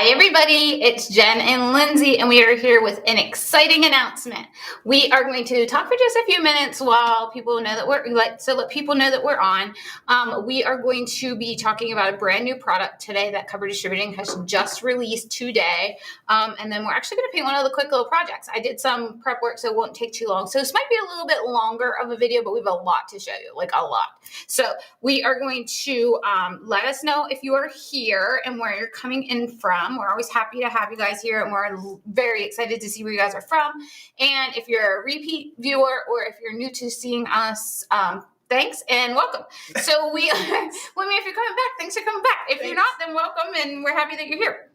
Hi everybody, it's Jen and Lindsay, and we are here with an exciting announcement. We are going to talk for just a few minutes while people know that let people know that we're on. We are going to be talking about a brand new product today that Cover Distributing has just released today. And then we're actually going to paint one of the quick little projects. I did some prep work, so it won't take too long. So this might be a little bit longer of a video, but we have a lot to show you, like a lot. So we are going to let us know if you are here and where you're coming in from. We're always happy to have you guys here, and we're very excited to see where you guys are from. And if you're a repeat viewer or if you're new to seeing us, thanks and welcome. So if you're coming back, thanks for coming back. If you're not, then welcome, and we're happy that you're here.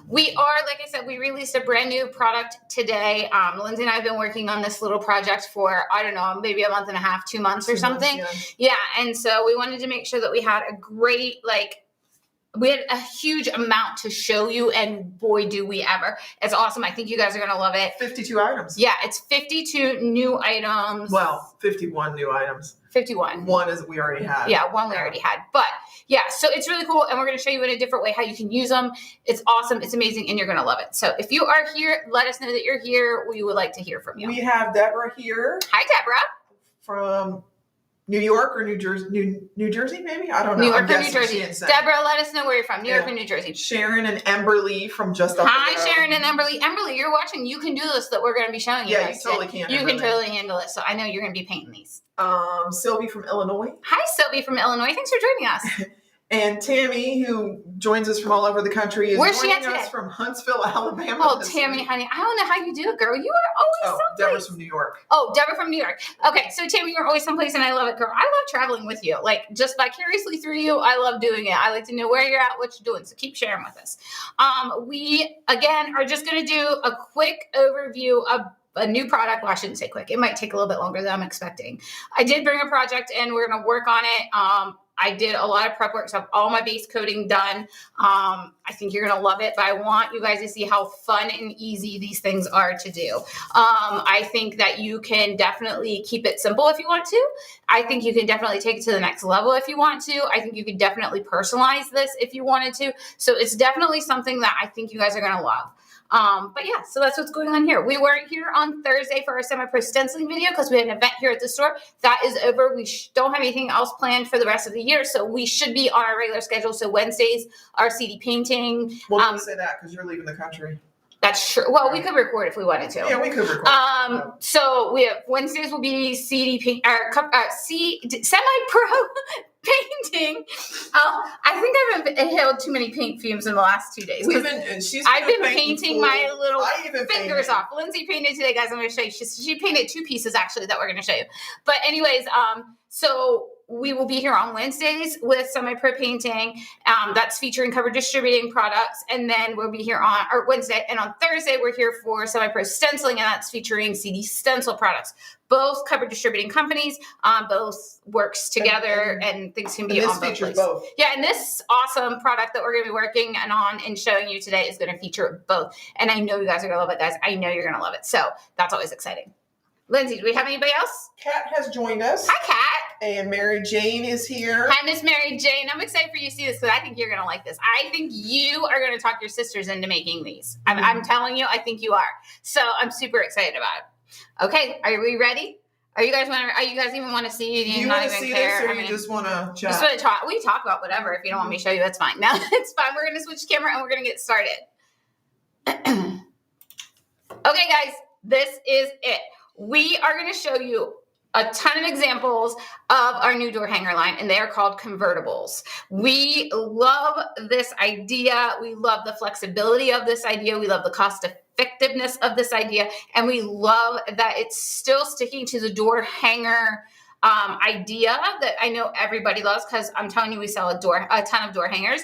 We are, like I said, we released a brand new product today. Lindsay and I have been working on this little project for, I don't know, maybe a month and a half, 2 months or something. Yeah. And so we wanted to make sure that we had a great, we had a huge amount to show you, and boy, do we ever. It's awesome. I think you guys are going to love it. 52 items. Yeah, it's 52 new items. Well, 51 new items. 51. One is we already had. Yeah, one we already had. But yeah, so it's really cool, and we're going to show you in a different way how you can use them. It's awesome. It's amazing, and you're going to love it. So if you are here, let us know that you're here. We would like to hear from you. We have Deborah here. Hi, Deborah. From New York or New Jersey? New Jersey, maybe? I don't know. New York or New Jersey. Deborah, let us know where you're from. New York or New Jersey. Sharon and Emberly from just up Hi, Sharon and Emberly. Emberly, you're watching. You can do this that we're going to be showing you. Yeah, you totally can. You can totally handle it. So I know you're going to be painting these. Sylvie from Illinois. Hi, Sylvie from Illinois. Thanks for joining us. And Tammy, who joins us from all over the country, is joining us from Huntsville, Alabama. Oh, Tammy, honey, I don't know how you do it, girl. You are always someplace. Deborah's from New York. Oh, Deborah from New York. Okay, so Tammy, you're always someplace, and I love it, girl. I love traveling with you, like just vicariously through you. I love doing it. I like to know where you're at, what you're doing. So keep sharing with us. We again are just going to do a quick overview of a new product. Well, I shouldn't say quick. It might take a little bit longer than I'm expecting. I did bring a project, and we're going to work on it. I did a lot of prep work, so I have all my base coating done. I think you're going to love it, but I want you guys to see how fun and easy these things are to do. I think that you can definitely keep it simple if you want to. I think you can definitely take it to the next level if you want to. I think you can definitely personalize this if you wanted to. So it's definitely something that I think you guys are going to love. But yeah, so that's what's going on here. We weren't here on Thursday for our semi-pro stenciling video because we had an event here at the store. That is over. We don't have anything else planned for the rest of the year, so we should be on our regular schedule. So Wednesdays are CD painting. Well, don't say that because you're leaving the country. That's true. Well, we could record if we wanted to. Yeah, we could record. So we have Wednesdays will be CD paint, semi-pro painting. I think I've inhaled too many paint fumes in the last 2 days. I've been painting my little fingers off. Lindsay painted today, guys. I'm going to show you. She painted 2 pieces actually that we're going to show you. But anyways, so we will be here on Wednesdays with semi-pro painting. That's featuring Cover Distributing products. And then we'll be here on Wednesday. And on Thursday, we're here for semi-pro stenciling, and that's featuring CD stencil products. Both Cover Distributing companies, both works together, and things can be on both places. Yeah, and this awesome product that we're going to be working on and showing you today is going to feature both. And I know you guys are going to love it, guys. I know you're going to love it. So that's always exciting. Lindsay, do we have anybody else? Kat has joined us. Hi, Kat. And Mary Jane is here. Hi, Miss Mary Jane. I'm excited for you to see this because I think you're going to like this. I think you are going to talk your sisters into making these. I'm telling you, I think you are. So I'm super excited about it. Okay, are we ready? Are you guys even want to see? Do you want to see this, or you just want to chat? Just want to talk. We talk about whatever. If you don't want me to show you, that's fine. No, it's fine. We're going to switch camera and we're going to get started. Okay, guys, this is it. We are going to show you a ton of examples of our new door hanger line, and they are called Convertibles. We love this idea. We love the flexibility of this idea. We love the cost effectiveness of this idea, and we love that it's still sticking to the door hanger idea that I know everybody loves, because I'm telling you, we sell a ton of door hangers.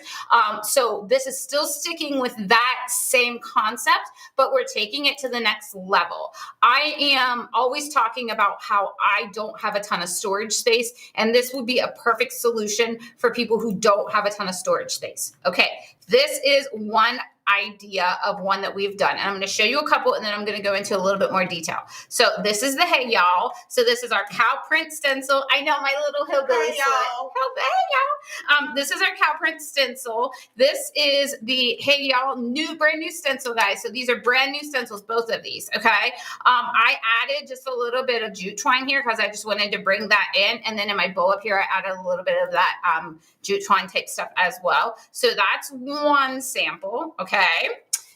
So this is still sticking with that same concept, but we're taking it to the next level. I am always talking about how I don't have a ton of storage space, and this would be a perfect solution for people who don't have a ton of storage space. Okay, this is one idea of one that we've done. And I'm going to show you a couple, and then I'm going to go into a little bit more detail. So this is the Hey Y'all. So this is our cow print stencil. I know my little hillbilly. Hey y'all. Hey y'all. This is our cow print stencil. This is the Hey Y'all brand new stencil, guys. So these are brand new stencils, both of these. Okay. I added just a little bit of jute twine here because I just wanted to bring that in. And then in my bow up here, I added a little bit of that jute twine type stuff as well. So that's one sample. Okay.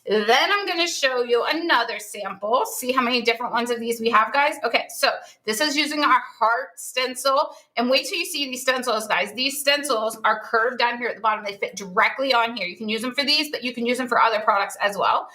Then I'm going to show you another sample. See how many different ones of these we have, guys? Okay, so this is using our heart stencil. And wait till you see these stencils, guys. These stencils are curved down here at the bottom. They fit directly on here. You can use them for these, but you can use them for other products as well.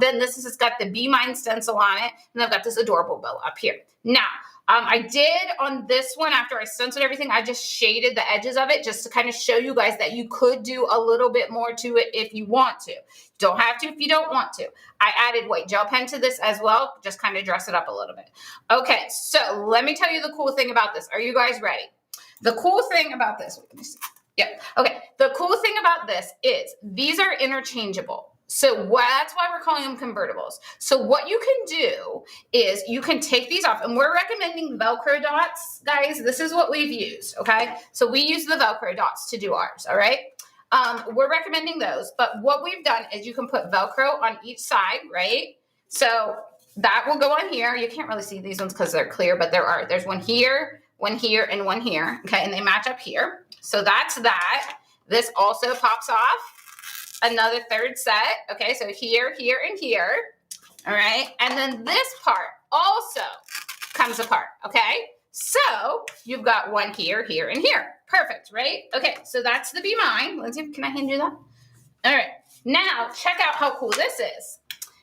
Then this has got the Be Mine stencil on it. And I've got this adorable bow up here. Now, I did on this one, after I stenciled everything, I just shaded the edges of it just to kind of show you guys that you could do a little bit more to it if you want to. Don't have to if you don't want to. I added white gel pen to this as well, just kind of dress it up a little bit. Okay, so let me tell you the cool thing about this. Are you guys ready? The cool thing about this, let me see. Yeah, okay. The cool thing about this is these are interchangeable. So that's why we're calling them convertibles. So what you can do is you can take these off, and we're recommending Velcro dots, guys. This is what we've used, okay? So we use the Velcro dots to do ours, all right? We're recommending those, but what we've done is you can put Velcro on each side, right? So that will go on here. You can't really see these ones because they're clear, but there's one here, and one here, okay? And they match up here. So that's that. This also pops off. Another third set. Okay, so here, here, and here. All right, and then this part also comes apart. Okay, so you've got one here, here, and here. Perfect, right? Okay, so that's the Be Mine. Lindsay, can I hand you that? All right, now check out how cool this is.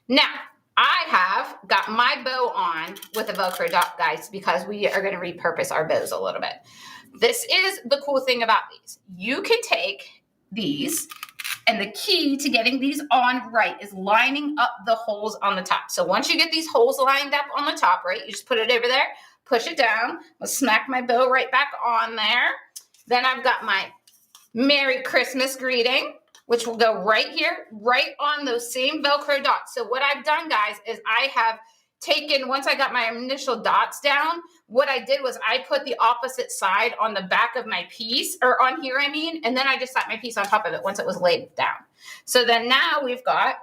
Now, I have got my bow on with a Velcro dot, guys, because we are going to repurpose our bows a little bit. This is the cool thing about these. You can take these, and the key to getting these on right is lining up the holes on the top. So once you get these holes lined up on the top, right, you just put it over there, push it down. I'll smack my bow right back on there. Then I've got my Merry Christmas greeting, which will go right here, right on those same Velcro dots. So what I've done, guys, is I have taken, once I got my initial dots down, what I did was I put the opposite side on the back of my piece, or on here, I mean, and then I just sat my piece on top of it once it was laid down. So then now we've got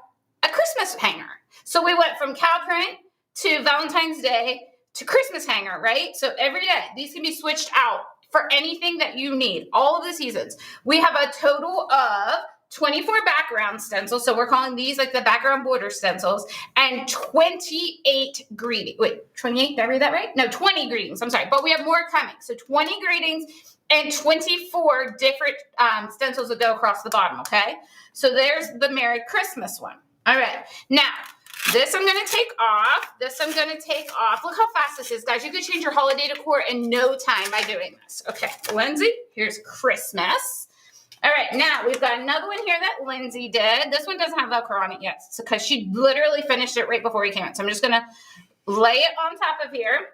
a Christmas hanger. So we went from cow print to Valentine's Day to Christmas hanger, right? So every day, these can be switched out for anything that you need, all of the seasons. We have a total of 24 background stencils, so we're calling these like the background border stencils, and 28 greetings. Wait, 28, did I read that right? No, 20 greetings, I'm sorry, but we have more coming. So 20 greetings and 24 different stencils that go across the bottom, okay? So there's the Merry Christmas one. All right, now, this I'm going to take off. This I'm going to take off. Look how fast this is, guys. You could change your holiday decor in no time by doing this. Okay, Lindsay, here's Christmas. All right, now we've got another one here that Lindsay did. This one doesn't have Velcro on it yet because she literally finished it right before we came in. So I'm just going to lay it on top of here.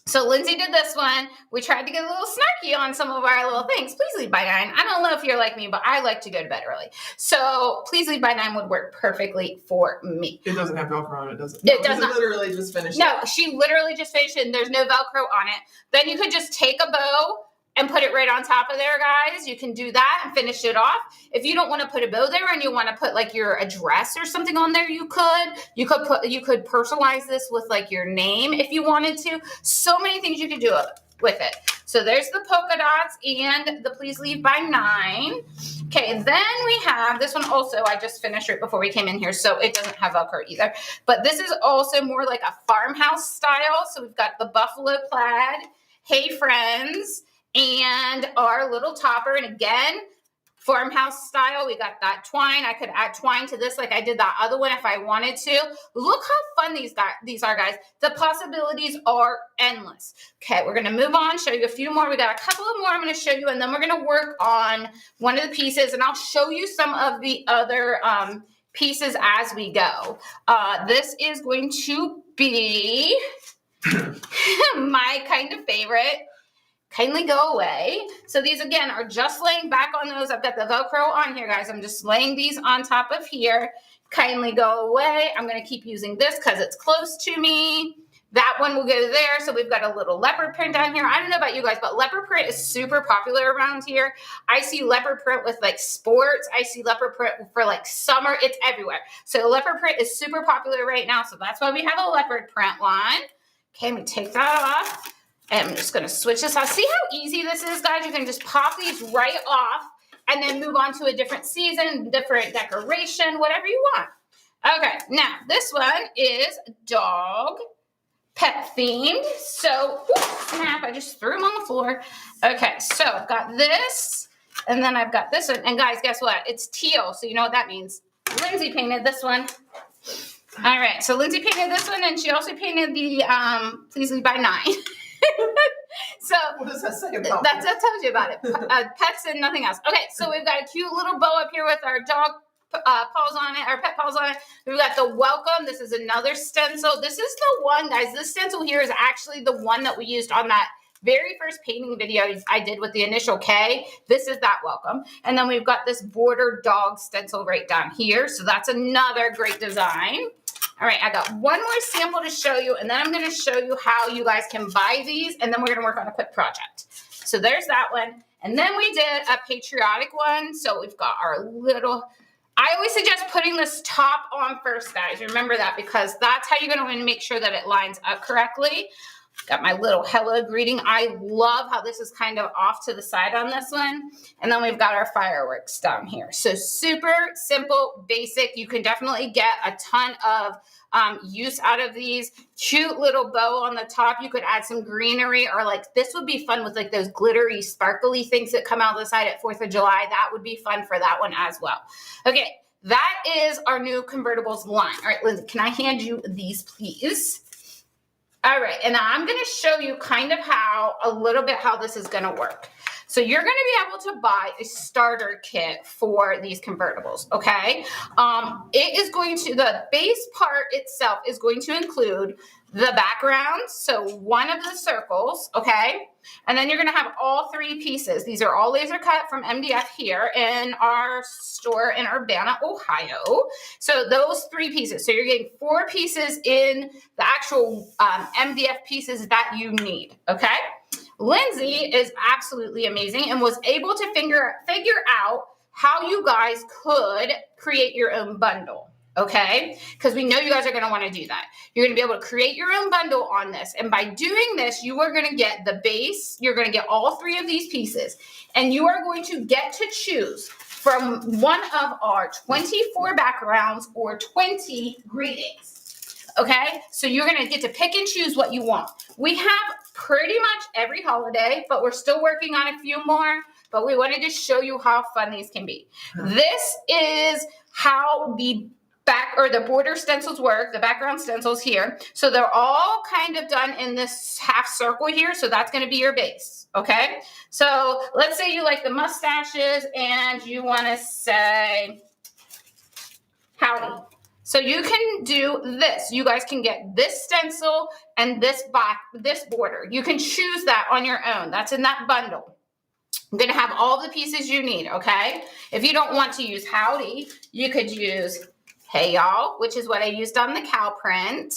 So Lindsay did this one. We tried to get a little snarky on some of our little things. Please leave by 9. I don't know if you're like me, but I like to go to bed early. So please leave by 9 would work perfectly for me. It doesn't have Velcro on it, does it? It does not. Literally just finished it. No, she literally just finished it and there's no Velcro on it. Then you could just take a bow and put it right on top of there, guys. You can do that and finish it off. If you don't want to put a bow there and you want to put like your address or something on there, you could personalize this with like your name if you wanted to. So many things you could do with it. So there's the polka dots and the please leave by 9. Okay, then we have this one also. I just finished right before we came in here, so it doesn't have Velcro either. But this is also more like a farmhouse style. So we've got the buffalo plaid, hey friends, and our little topper. And again, farmhouse style, we got that twine. I could add twine to this like I did that other one if I wanted to. Look how fun these are, guys. The possibilities are endless. Okay, we're going to move on, show you a few more. We got a couple of more I'm going to show you, and then we're going to work on one of the pieces, and I'll show you some of the other pieces as we go. This is going to be my kind of favorite. kindly go away. So these again are just laying back on those. I've got the Velcro on here, guys. I'm just laying these on top of here. Kindly go away. I'm going to keep using this because it's close to me. That one will go there. So we've got a little leopard print down here. I don't know about you guys, but leopard print is super popular around here. I see leopard print with like sports. I see leopard print for like summer. It's everywhere. So leopard print is super popular right now. So that's why we have a leopard print line. Okay, I'm going to take that off. And I'm just going to switch this out. See how easy this is, guys? You can just pop these right off and then move on to a different season, different decoration, whatever you want. Okay, now this one is dog pet themed. So, snap, I just threw them on the floor. Okay, so I've got this, and then I've got this one. And guys, guess what? It's teal, so you know what that means. Lindsay painted this one. All right, so Lindsay painted this one, and she also painted the Please Leave by 9. So what does that say about that? That tells you about it. Pets and nothing else. Okay, so we've got a cute little bow up here with our dog paws on it, our pet paws on it. We've got the welcome. This is another stencil. This is the one, guys. This stencil here is actually the one that we used on that very first painting video I did with the initial K. This is that welcome. And then we've got this border dog stencil right down here. So that's another great design. All right, I got one more sample to show you, and then I'm going to show you how you guys can buy these, and then we're going to work on a quick project. So there's that one. And then we did a patriotic one. So we've got our little, I always suggest putting this top on first, guys. Remember that, because that's how you're going to make sure that it lines up correctly. Got my little hello greeting. I love how this is kind of off to the side on this one. And then we've got our fireworks down here. So super simple, basic. You can definitely get a ton of use out of these. Cute little bow on the top. You could add some greenery, or like this would be fun with like those glittery, sparkly things that come out the side at 4th of July. That would be fun for that one as well. Okay, that is our new Convertibles line. All right, Lindsay, can I hand you these, please? All right, and I'm going to show you kind of a little bit how this is going to work. So you're going to be able to buy a starter kit for these Convertibles, okay? It is going to, the base part itself is going to include the background, so one of the circles, okay? And then you're going to have all 3 pieces. These are all laser cut from MDF here in our store in Urbana, Ohio. So those 3 pieces. So you're getting 4 pieces in the actual MDF pieces that you need, okay? Lindsay is absolutely amazing and was able to figure out how you guys could create your own bundle. Okay, because we know you guys are going to want to do that. You're going to be able to create your own bundle on this. And by doing this, you are going to get the base. You're going to get all 3 of these pieces. And you are going to get to choose from one of our 24 backgrounds or 20 greetings. Okay, so you're going to get to pick and choose what you want. We have pretty much every holiday, but we're still working on a few more. But we wanted to show you how fun these can be. This is how the the border stencils work, the background stencils here. So they're all kind of done in this half circle here. So that's going to be your base. Okay. So let's say you like the mustaches and you want to say howdy. So you can do this. You guys can get this stencil and this border. You can choose that on your own. That's in that bundle. I'm going to have all the pieces you need. Okay. If you don't want to use howdy, you could use hey y'all, which is what I used on the cow print,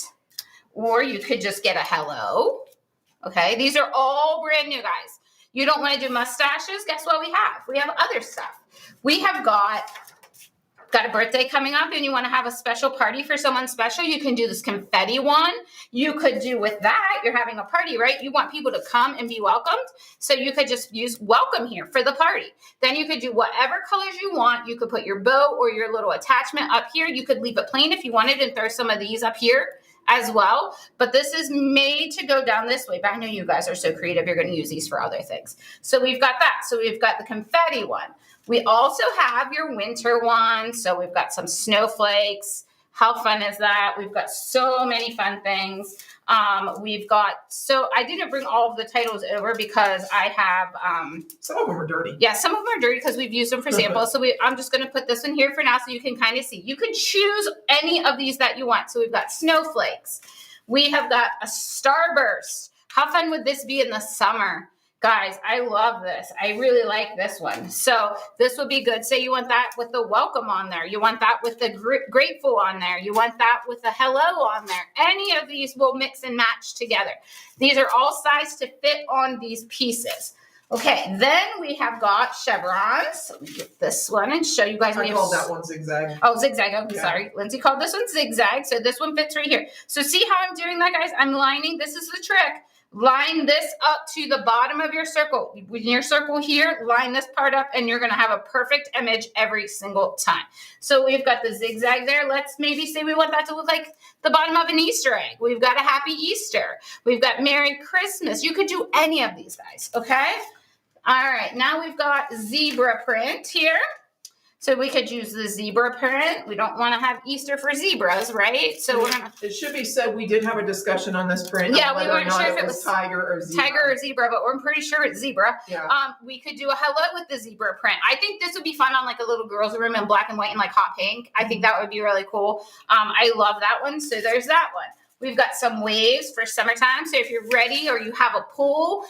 or you could just get a hello. Okay, these are all brand new, guys. You don't want to do mustaches? Guess what we have? We have other stuff. We have got a birthday coming up and you want to have a special party for someone special, you can do this confetti one. You could do with that, you're having a party, right? You want people to come and be welcomed. So you could just use welcome here for the party. Then you could do whatever colors you want. You could put your bow or your little attachment up here. You could leave it plain if you wanted and throw some of these up here as well. But this is made to go down this way. But I know you guys are so creative. You're going to use these for other things. So we've got that. So we've got the confetti one. We also have your winter one. So we've got some snowflakes. How fun is that? We've got so many fun things. I didn't bring all of the titles over because I have... some of them are dirty. Yeah, some of them are dirty because we've used them for samples. So I'm just going to put this one here for now so you can kind of see. You can choose any of these that you want. So we've got snowflakes. We have got a starburst. How fun would this be in the summer? Guys, I love this. I really like this one. So this would be good. Say you want that with the welcome on there. You want that with the grateful on there. You want that with the hello on there. Any of these will mix and match together. These are all sized to fit on these pieces. Okay, then we have got chevrons. Let me get this one and show you guys. I called that one zigzag. Oh, zigzag. I'm sorry. Lindsay called this one zigzag. So this one fits right here. So see how I'm doing that, guys? I'm lining. This is the trick. Line this up to the bottom of your circle. When your circle here, line this part up and you're going to have a perfect image every single time. So we've got the zigzag there. Let's maybe say we want that to look like the bottom of an Easter egg. We've got a happy Easter. We've got Merry Christmas. You could do any of these, guys, okay? All right, now we've got zebra print here. So we could use the zebra print. We don't want to have Easter for zebras, right? So we're gonna. It should be said we did have a discussion on this print. Yeah, we weren't sure if it was tiger or zebra. Tiger or zebra, but we're pretty sure it's zebra. Yeah. We could do a hello with the zebra print. I think this would be fun on like a little girl's room in black and white and like hot pink. I think that would be really cool. I love that one. So there's that one. We've got some waves for summertime. So if you're ready or you have a pool,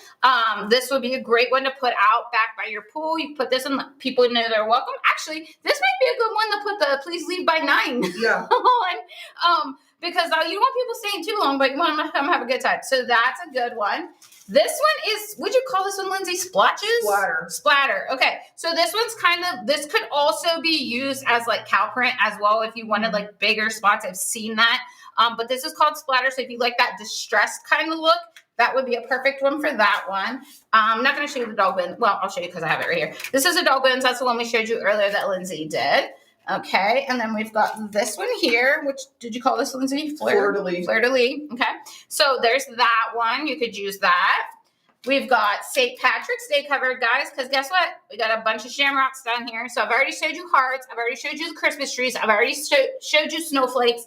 this would be a great one to put out back by your pool. You put this on, people know they're welcome. Actually, this might be a good one to put the please leave by 9 yeah. on. Because you don't want people staying too long, but you want them to come have a good time. So that's a good one. This one is, would you call this one, Lindsay? Splotches? Splatter. Splatter. Okay. So this one's this could also be used as like cow print as well if you wanted like bigger spots. I've seen that. But this is called splatter. So if you like that distressed kind of look, that would be a perfect one for that one. I'm not going to show you the dog bones. Well, I'll show you because I have it right here. This is a dog bones. That's the one we showed you earlier that Lindsay did. Okay. And then we've got this one here, which did you call this, Lindsay? Fleur-de-lis. Fleur-de-lis. Okay. So there's that one. You could use that. We've got St. Patrick's Day covered, guys, because guess what? We got a bunch of shamrocks down here. So I've already showed you hearts. I've already showed you the Christmas trees. I've already showed you snowflakes.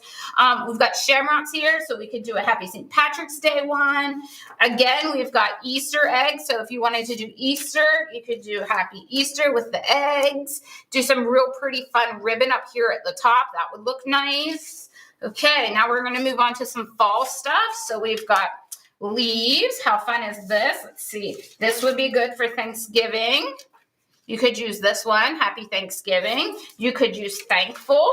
We've got shamrocks here, so we could do a Happy St. Patrick's Day one. Again, we've got Easter eggs. So if you wanted to do Easter, you could do Happy Easter with the eggs. Do some real pretty fun ribbon up here at the top. That would look nice. Okay, now we're going to move on to some fall stuff. So we've got leaves. How fun is this? Let's see. This would be good for Thanksgiving. You could use this one. Happy Thanksgiving. You could use thankful.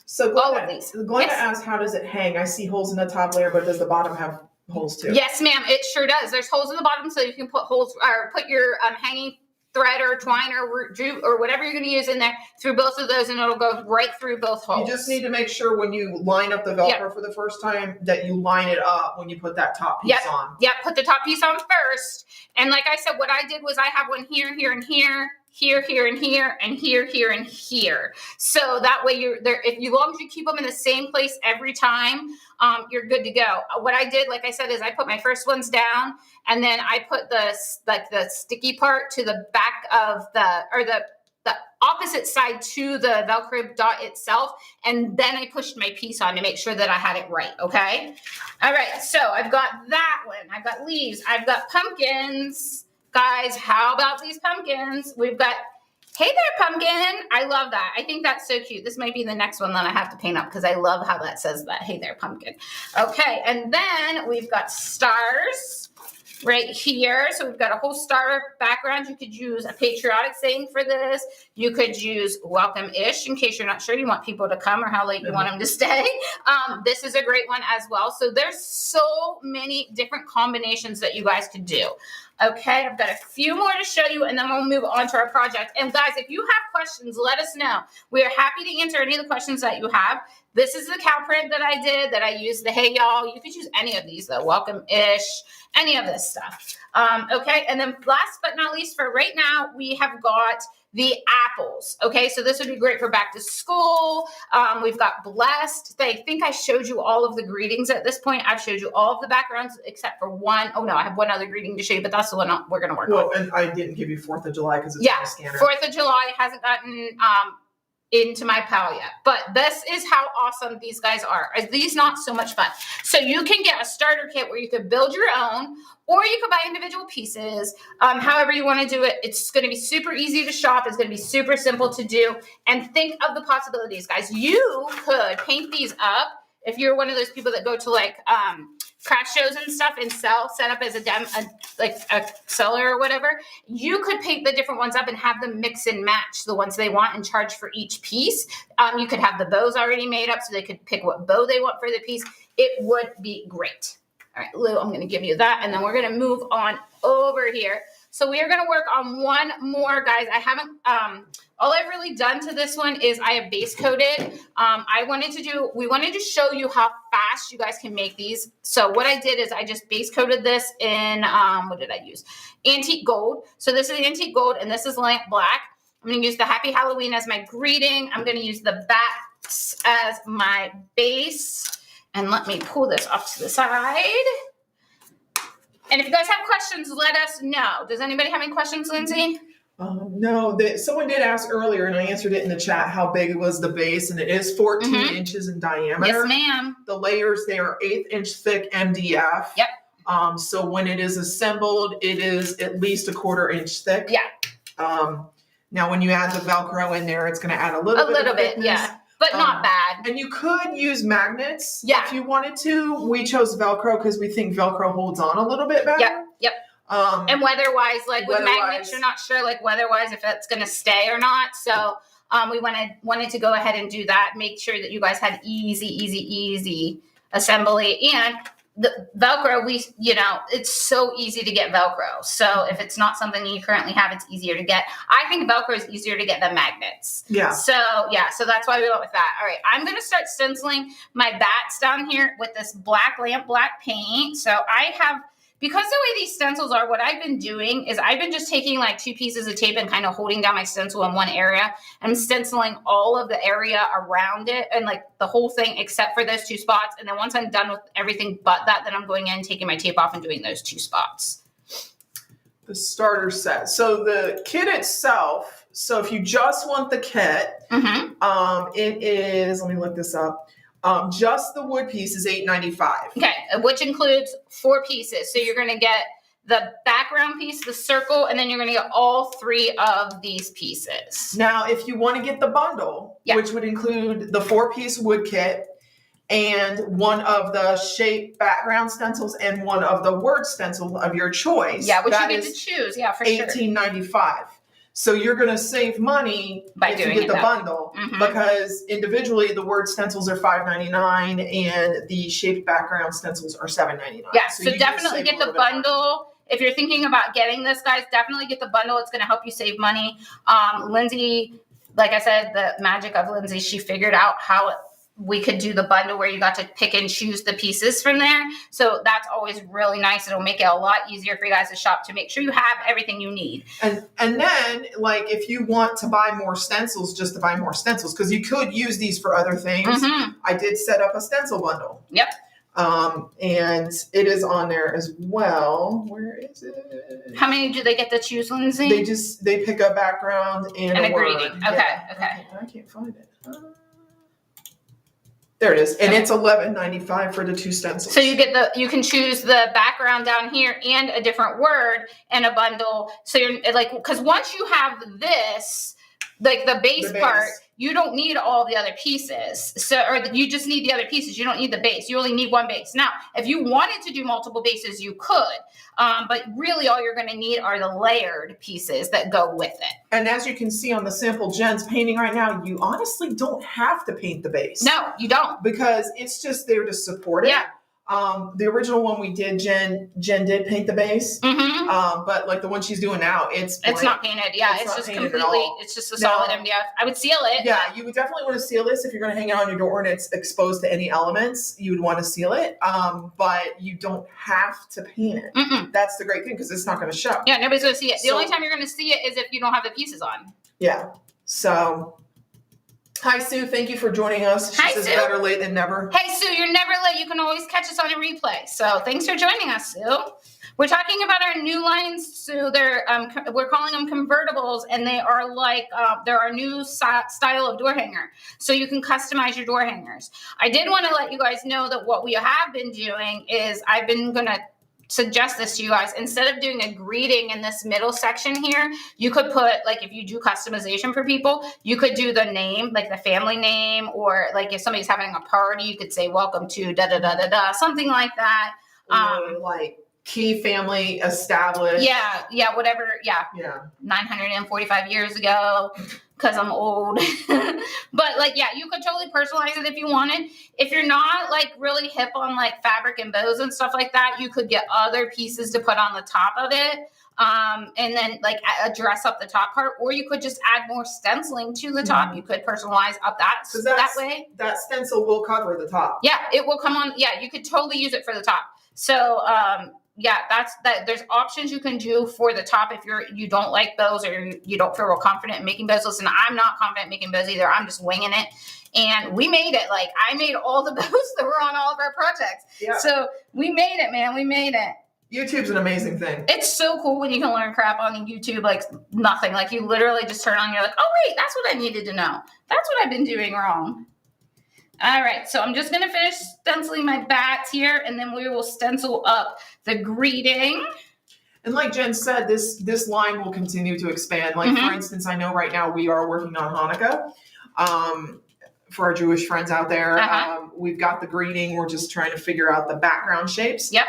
So all of these. Glenda asked, how does it hang? I see holes in the top layer, but does the bottom have holes too? Yes, ma'am. It sure does. There's holes in the bottom, so you can put holes or put your hanging thread or twine or jute or whatever you're going to use in there through both of those, and it'll go right through both holes. You just need to make sure when you line up the Velcro for the first time that you line it up when you put that top piece on. Yep, put the top piece on first. And like I said, what I did was I have one here, here, and here. Here, here, and here, and here, here, and here. So that way you're there. If you, long as you keep them in the same place every time, you're good to go. What I did, like I said, is I put my first ones down, and then I put the sticky part to the back of the opposite side to the Velcro dot itself, and then I pushed my piece on to make sure that I had it right. Okay. All right. So I've got that one. I've got leaves. I've got pumpkins. Guys, how about these pumpkins? We've got, hey there, pumpkin. I love that. I think that's so cute. This might be the next one that I have to paint up because I love how that says that. Hey there, pumpkin. Okay, and then we've got stars right here. So we've got a whole star background. You could use a patriotic saying for this. You could use welcome-ish in case you're not sure you want people to come or how late you want them to stay. This is a great one as well. So there's so many different combinations that you guys could do. Okay, I've got a few more to show you, and then we'll move on to our project. And guys, if you have questions, let us know. We are happy to answer any of the questions that you have. This is the cow print that I did, that I used the hey y'all. You could use any of these though, welcome-ish, any of this stuff. Okay, and then last but not least for right now, we have got the apples. Okay, so this would be great for back to school. We've got blessed. I think I showed you all of the greetings at this point. I've showed you all of the backgrounds except for one. Oh no, I have one other greeting to show you, but that's the one we're going to work on. Well, and I didn't give you 4th of July because it's in the scanner. 4th of July hasn't gotten into my pile yet, but this is how awesome these guys are. Are these not so much fun? So you can get a starter kit where you could build your own, or you could buy individual pieces. However you want to do it, it's going to be super easy to shop. It's going to be super simple to do. And think of the possibilities, guys. You could paint these up if you're one of those people that go to like craft shows and stuff and set up as like a seller or whatever, you could pick the different ones up and have them mix and match the ones they want and charge for each piece. You could have the bows already made up so they could pick what bow they want for the piece. It would be great. All right, Lou, I'm going to give you that, and then we're going to move on over here. So we are going to work on one more, guys. I haven't, all I've really done to this one is I have base coated. We wanted to show you how fast you guys can make these. So what I did is I just base coated this in, what did I use? Antique gold. So this is antique gold, and this is lamp black. I'm going to use the Happy Halloween as my greeting. I'm going to use the bats as my base. And let me pull this off to the side. And if you guys have questions, let us know. Does anybody have any questions, Lindsay? No, someone did ask earlier, and I answered it in the chat how big was the base, and it is 14 inches in diameter. Yes, ma'am. The layers, they are 1/8 inch thick MDF. Yep. So when it is assembled, it is at least 1/4 inch thick. Yeah. Now, when you add the Velcro in there, it's going to add a little bit, yeah. But not bad. And you could use magnets if you wanted to. We chose Velcro because we think Velcro holds on a little bit better. Yep. And weather-wise, like with magnets, you're not sure, like weather-wise, if it's going to stay or not. So we wanted to go ahead and do that. Make sure that you guys had easy assembly. And the Velcro, it's so easy to get Velcro. So if it's not something you currently have, it's easier to get. I think Velcro is easier to get than magnets. Yeah. So that's why we went with that. All right, I'm going to start stenciling my bats down here with this lamp black paint. So I have, because the way these stencils are, what I've been doing is I've been just taking like 2 pieces of tape and kind of holding down my stencil in one area. I'm stenciling all of the area around it and like the whole thing except for those 2 spots. And then once I'm done with everything but that, then I'm going in, taking my tape off and doing those 2 spots. The starter set. So the kit itself, so if you just want the kit, it is, let me look this up. Just the wood piece is $8.95. Okay, which includes 4 pieces. So you're going to get the background piece, the circle, and then you're going to get all 3 of these pieces. Now, if you want to get the bundle, which would include the 4-piece wood kit and one of the shape background stencils and one of the word stencils of your choice. Yeah, which you get to choose. Yeah, for sure. $18.95. So you're going to save money if you get the bundle because individually the word stencils are $5.99 and the shaped background stencils are $7.99. Yeah, so definitely get the bundle. If you're thinking about getting this, guys, definitely get the bundle. It's going to help you save money. Lindsay, like I said, the magic of Lindsay, she figured out how we could do the bundle where you got to pick and choose the pieces from there. So that's always really nice. It'll make it a lot easier for you guys to shop to make sure you have everything you need. And then, like, if you want to buy more stencils, just to buy more stencils, because you could use these for other things. I did set up a stencil bundle. Yep. And it is on there as well. Where is it? How many do they get to choose, Lindsay? They pick a background and a greeting. Okay. I can't find it. There it is. And it's $11.95 for the 2 stencils. So you can choose the background down here and a different word in a bundle. So you're like, because once you have this, like the base part, you don't need all the other pieces. You just need the other pieces. You don't need the base. You only need 1 base. Now, if you wanted to do multiple bases, you could. But really all you're going to need are the layered pieces that go with it. And as you can see on the sample Jen's painting right now, you honestly don't have to paint the base. No, you don't. Because it's just there to support it. Yeah. The original one we did, Jen did paint the base. But like the one she's doing now, it's not painted. Yeah, it's just completely, it's just a solid MDF. I would seal it. Yeah, you would definitely want to seal this if you're going to hang it on your door and it's exposed to any elements. You would want to seal it, but you don't have to paint it. That's the great thing because it's not going to show. Yeah, nobody's going to see it. The only time you're going to see it is if you don't have the pieces on. Yeah. So. Hi, Sue. Thank you for joining us. She says Sue. Better late than never. Hey, Sue, you're never late. You can always catch us on a replay. So thanks for joining us, Sue. We're talking about our new lines, Sue. We're calling them Convertibles, and they are like, they're our new style of door hanger. So you can customize your door hangers. I did want to let you guys know that what we have been doing is I've been going to suggest this to you guys. Instead of doing a greeting in this middle section here, you could put, like, if you do customization for people, you could do the name, like the family name, or like if somebody's having a party, you could say welcome to da da da da da, something like that. or like key family established. Yeah, whatever. Yeah. 945 years ago, because I'm old. But like, yeah, you could totally personalize it if you wanted. If you're not like really hip on like fabric and bows and stuff like that, you could get other pieces to put on the top of it. And then like dress up the top part, or you could just add more stenciling to the top. You could personalize up that way. That stencil will cover the top. Yeah, it will come on. Yeah, you could totally use it for the top. So, yeah, that's that. There's options you can do for the top if you don't like bows or you don't feel real confident in making bows. Listen, I'm not confident making bows either. I'm just winging it. And we made it. Like, I made all the bows that were on all of our projects. Yeah. So we made it, man. We made it. YouTube's an amazing thing. It's so cool when you can learn crap on YouTube like nothing. Like, you literally just turn on, you're like, oh, wait, that's what I needed to know. That's what I've been doing wrong. All right, so I'm just going to finish stenciling my bats here, and then we will stencil up the greeting. And like Jen said, this line will continue to expand. Like, for instance, I know right now we are working on Hanukkah. For our Jewish friends out there, we've got the greeting. We're just trying to figure out the background shapes. Yep.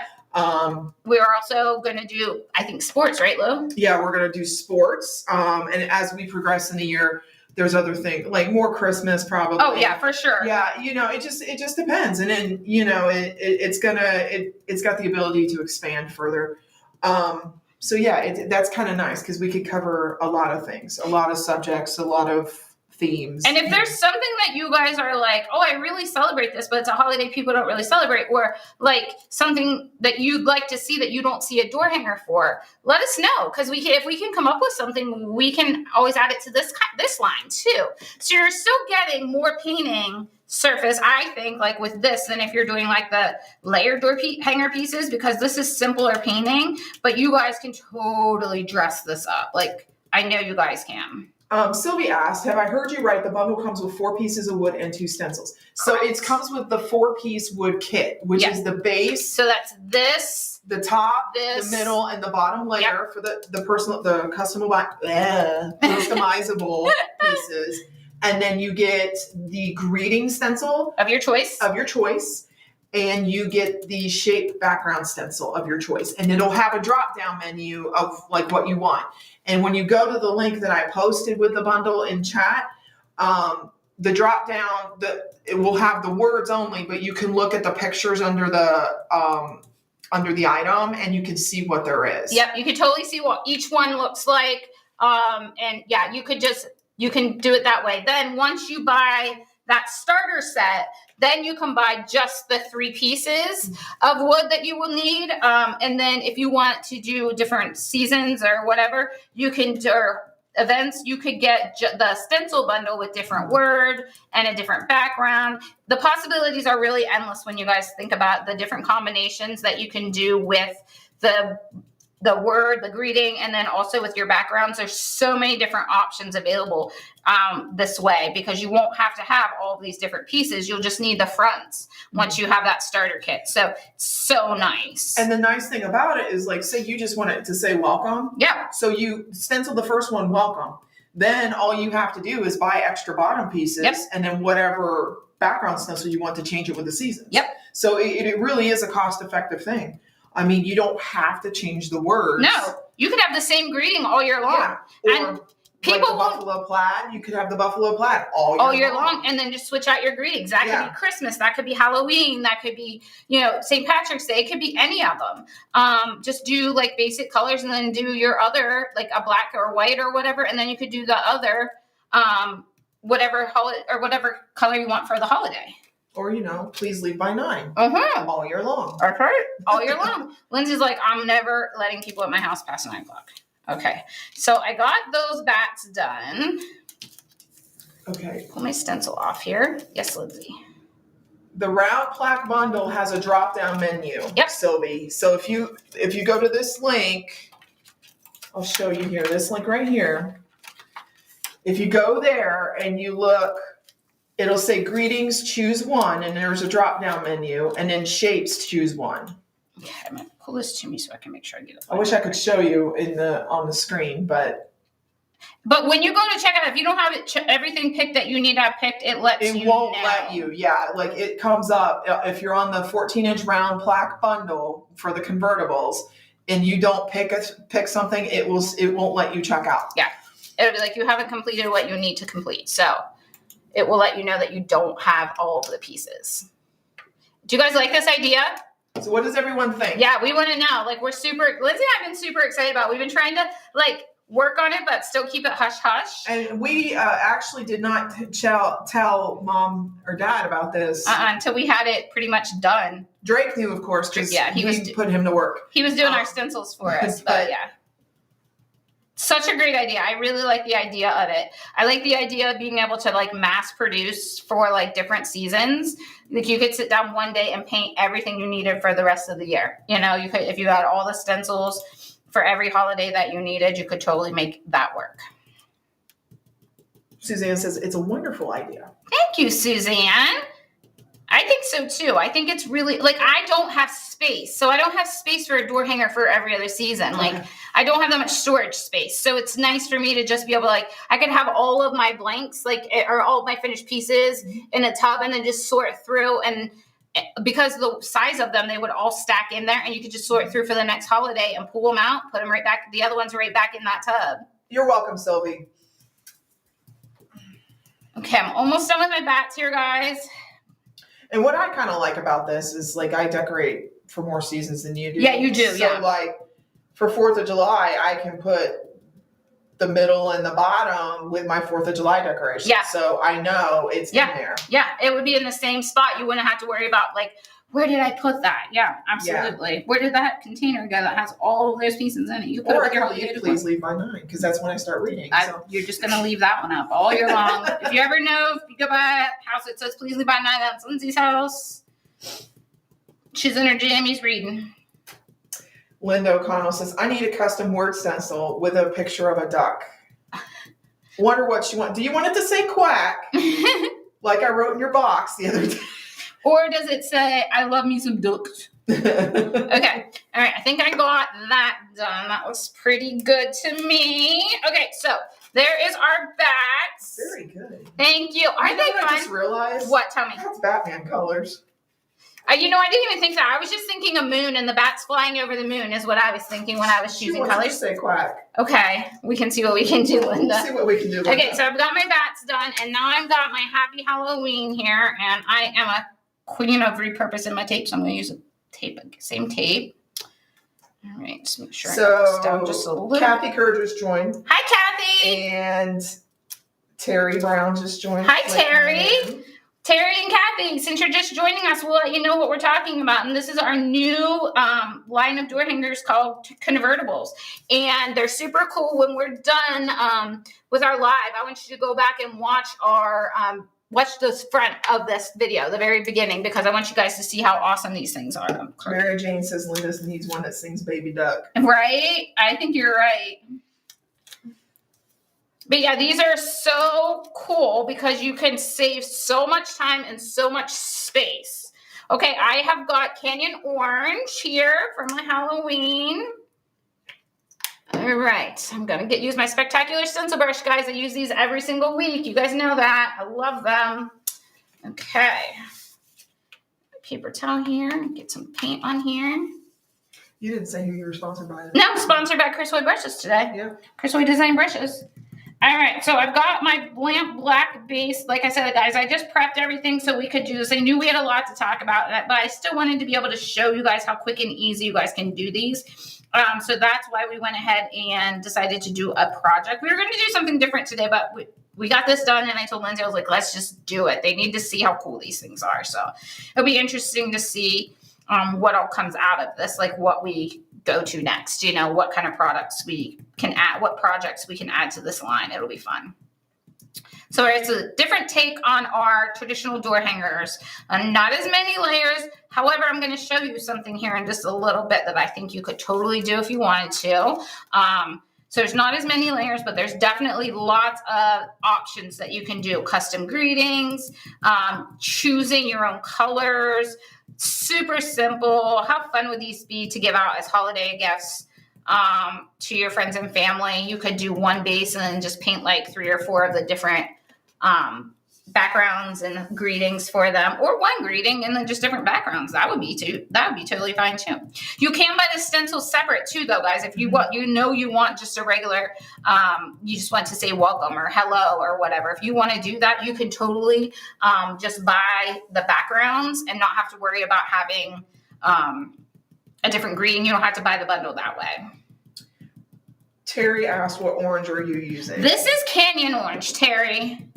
We are also going to do, I think, sports, right, Lou? Yeah, we're going to do sports. And as we progress in the year, there's other things like more Christmas probably. Oh yeah, for sure. Yeah, it just depends, and then it's got the ability to expand further. So yeah, that's kind of nice because we could cover a lot of things, a lot of subjects, a lot of themes. And if there's something that you guys are like, oh, I really celebrate this, but it's a holiday people don't really celebrate, or like something that you'd like to see that you don't see a door hanger for, let us know, because if we can come up with something, we can always add it to this line too. So you're still getting more painting surface, I think, like with this, than if you're doing like the layered door hanger pieces, because this is simpler painting, but you guys can totally dress this up. Like, I know you guys can. Sylvie asked, have I heard you right? The bundle comes with 4 pieces of wood and 2 stencils. So it comes with the 4-piece wood kit, which is the base. So that's this, the top, the middle, and the bottom layer for the customizable pieces. And then you get the greeting stencil of your choice. And you get the shape background stencil of your choice. And it'll have a drop-down menu of like what you want. And when you go to the link that I posted with the bundle in chat, the drop-down, it will have the words only, but you can look at the pictures under the item and you can see what there is. Yep, you can totally see what each one looks like. And yeah, you can do it that way. Then once you buy that starter set, then you can buy just the 3 pieces of wood that you will need. And then if you want to do different seasons or whatever, or events, you could get the stencil bundle with different word and a different background. The possibilities are really endless when you guys think about the different combinations that you can do with the word, the greeting, and then also with your backgrounds. There's so many different options available this way, because you won't have to have all of these different pieces. You'll just need the fronts once you have that starter kit. So nice. And the nice thing about it is, like, say you just want it to say welcome. Yeah. So you stencil the first one, welcome. Then all you have to do is buy extra bottom pieces and then whatever background stencil you want to change it with the seasons. Yep. So it really is a cost-effective thing. I mean, you don't have to change the words. No, you could have the same greeting all year long. Yeah. Or people like the buffalo plaid, you could have the buffalo plaid all year long. And then just switch out your greetings. That could be Christmas. That could be Halloween. That could be, St. Patrick's Day. It could be any of them. Just do like basic colors and then do your other, like a black or white or whatever. And then you could do the other, whatever color you want for the holiday. Or, please leave by 9 all year long. That's right. All year long. Lindsay's like, I'm never letting people at my house past 9 o'clock. Okay. So I got those bats done. Okay. Pull my stencil off here. Yes, Lindsay. The round plaque bundle has a drop-down menu, Sylvie. So if you go to this link, I'll show you here, this link right here. If you go there and you look, it'll say greetings, choose 1, and there's a drop-down menu, and then shapes, choose 1. Okay, I'm gonna pull this to me so I can make sure I get it. I wish I could show you on the screen, but But when you go to check out, if you don't have everything picked that you need to have picked, it won't let you. Yeah, like it comes up if you're on the 14-inch round plaque bundle for the convertibles, and you don't pick something, it won't let you check out. Yeah, it'll be like you haven't completed what you need to complete. So it will let you know that you don't have all of the pieces. Do you guys like this idea? So what does everyone think? Yeah, we want to know. Like Lindsey and I've been super excited about it. We've been trying to work on it, but still keep it hush hush. And we actually did not tell mom or dad about this until we had it pretty much done. Drake knew, of course, because we put him to work. He was doing our stencils for us, but yeah. Such a great idea. I really like the idea of it. I like the idea of being able to mass produce for different seasons. Like you could sit down one day and paint everything you needed for the rest of the year. You know, you could, if you had all the stencils for every holiday that you needed, you could totally make that work. Suzanne says it's a wonderful idea. Thank you, Suzanne. I think so too. I think it's really I don't have space. So I don't have space for a door hanger for every other season. Okay. I don't have that much storage space. So it's nice for me to just be able to I could have all of my blanks or all of my finished pieces in a tub and then just sort through, and because of the size of them, they would all stack in there and you could just sort through for the next holiday and pull them out, put them right back. The other ones are right back in that tub. You're welcome, Sylvie. Okay, I'm almost done with my bats here, guys. And what I kind of like about this is I decorate for more seasons than you do. Yeah, you do. So for 4th of July, I can put the middle and the bottom with my 4th of July decoration. Yeah. So I know it's in there. Yeah, it would be in the same spot. You wouldn't have to worry about where did I put that? Yeah, absolutely. Yeah. Where did that container go that has all of those pieces in it? You put it with your please leave by 9 because that's when I start reading. You're just going to leave that one up all year long. If you ever know, if you go by a house that says please leave by 9, that's Lindsay's house. She's in her jammies reading. Linda O'Connell says, I need a custom word stencil with a picture of a duck. Wonder what you want. Do you want it to say quack like I wrote in your box the other day? Or does it say, I love me some ducks? Okay. All right. I think I got that done. That was pretty good to me. Okay. So there is our bats. Very good. Thank you. Are they fun? I just realized? What? Tell me. That's Batman colors. I didn't even think that. I was just thinking a moon and the bats flying over the moon is what I was thinking when I was choosing colors. You say quack. Okay. We can see what we can do, Linda. We'll see what we can do. Linda. Okay. So I've got my bats done and now I've got my Happy Halloween here and I am a queen of repurposing my tape, so I'm going to use same tape. All right, just make sure I get this down just a little. Kathy Kerr just joined. Hi, Kathy. And Terry Brown just joined. Hi, Terry. Terry and Kathy, since you're just joining us, we'll let you know what we're talking about. And this is our new line of door hangers called Convertibles. And they're super cool. When we're done with our live, I want you to go back and watch our watch the front of this video, the very beginning, because I want you guys to see how awesome these things are. Mary Jane says Linda needs one that sings Baby Duck. Right? I think you're right. But yeah, these are so cool because you can save so much time and so much space. Okay, I have got Canyon Orange here for my Halloween. All right, I'm going to use my Spectacular Stencil Brush, guys. I use these every single week. You guys know that. I love them. Okay. Paper towel here. Get some paint on here. You didn't say who you were sponsored by. No, sponsored by Chris Hoy Brushes today. Yeah. Chris Hoy Design Brushes. All right, so I've got my lamp black base. Like I said, guys, I just prepped everything so we could do this. I knew we had a lot to talk about, but I still wanted to be able to show you guys how quick and easy you guys can do these. So that's why we went ahead and decided to do a project. We were going to do something different today, but we got this done, and I told Lindsay, I was like, let's just do it. They need to see how cool these things are. So it'll be interesting to see what all comes out of this, like what we go to next, what kind of products we can add, what projects we can add to this line. It'll be fun. So it's a different take on our traditional door hangers. Not as many layers. However, I'm going to show you something here in just a little bit that I think you could totally do if you wanted to. So there's not as many layers, but there's definitely lots of options that you can do. Custom greetings, choosing your own colors. Super simple. How fun would these be to give out as holiday gifts? to your friends and family. You could do one base and then just paint like 3 or 4 of the different backgrounds and greetings for them, or one greeting and then just different backgrounds. That would be totally fine too. You can buy the stencil separate too, though, guys. If you want, you want just a regular, you just want to say welcome or hello or whatever. If you want to do that, you can totally just buy the backgrounds and not have to worry about having a different greeting. You don't have to buy the bundle that way. Terry asked, what orange are you using? This is Canyon Orange, Terry.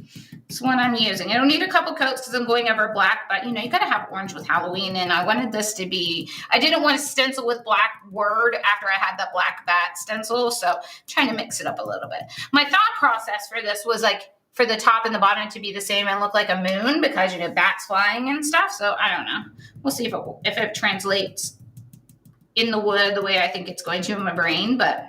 It's one I'm using. I don't need a couple coats because I'm going over black, but you got to have orange with Halloween. And I wanted this to be, I didn't want to stencil with black word after I had that black bat stencil. So I'm trying to mix it up a little bit. My thought process for this was like for the top and the bottom to be the same and look like a moon because, bats flying and stuff. So I don't know. We'll see if it translates in the wood the way I think it's going to in my brain, but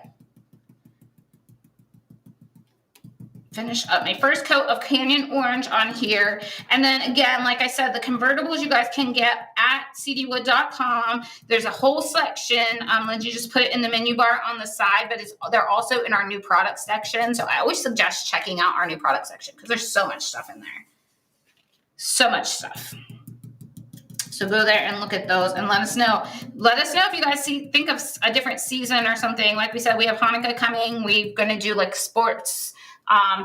finish up my first coat of Canyon Orange on here. And then again, like I said, the convertibles you guys can get at cdwood.com. There's a whole section. Lindsey just put it in the menu bar on the side, but they're also in our new product section. So I always suggest checking out our new product section because there's so much stuff in there. So much stuff. So go there and look at those and let us know. Let us know if you guys think of a different season or something. Like we said, we have Hanukkah coming. We're going to do like sports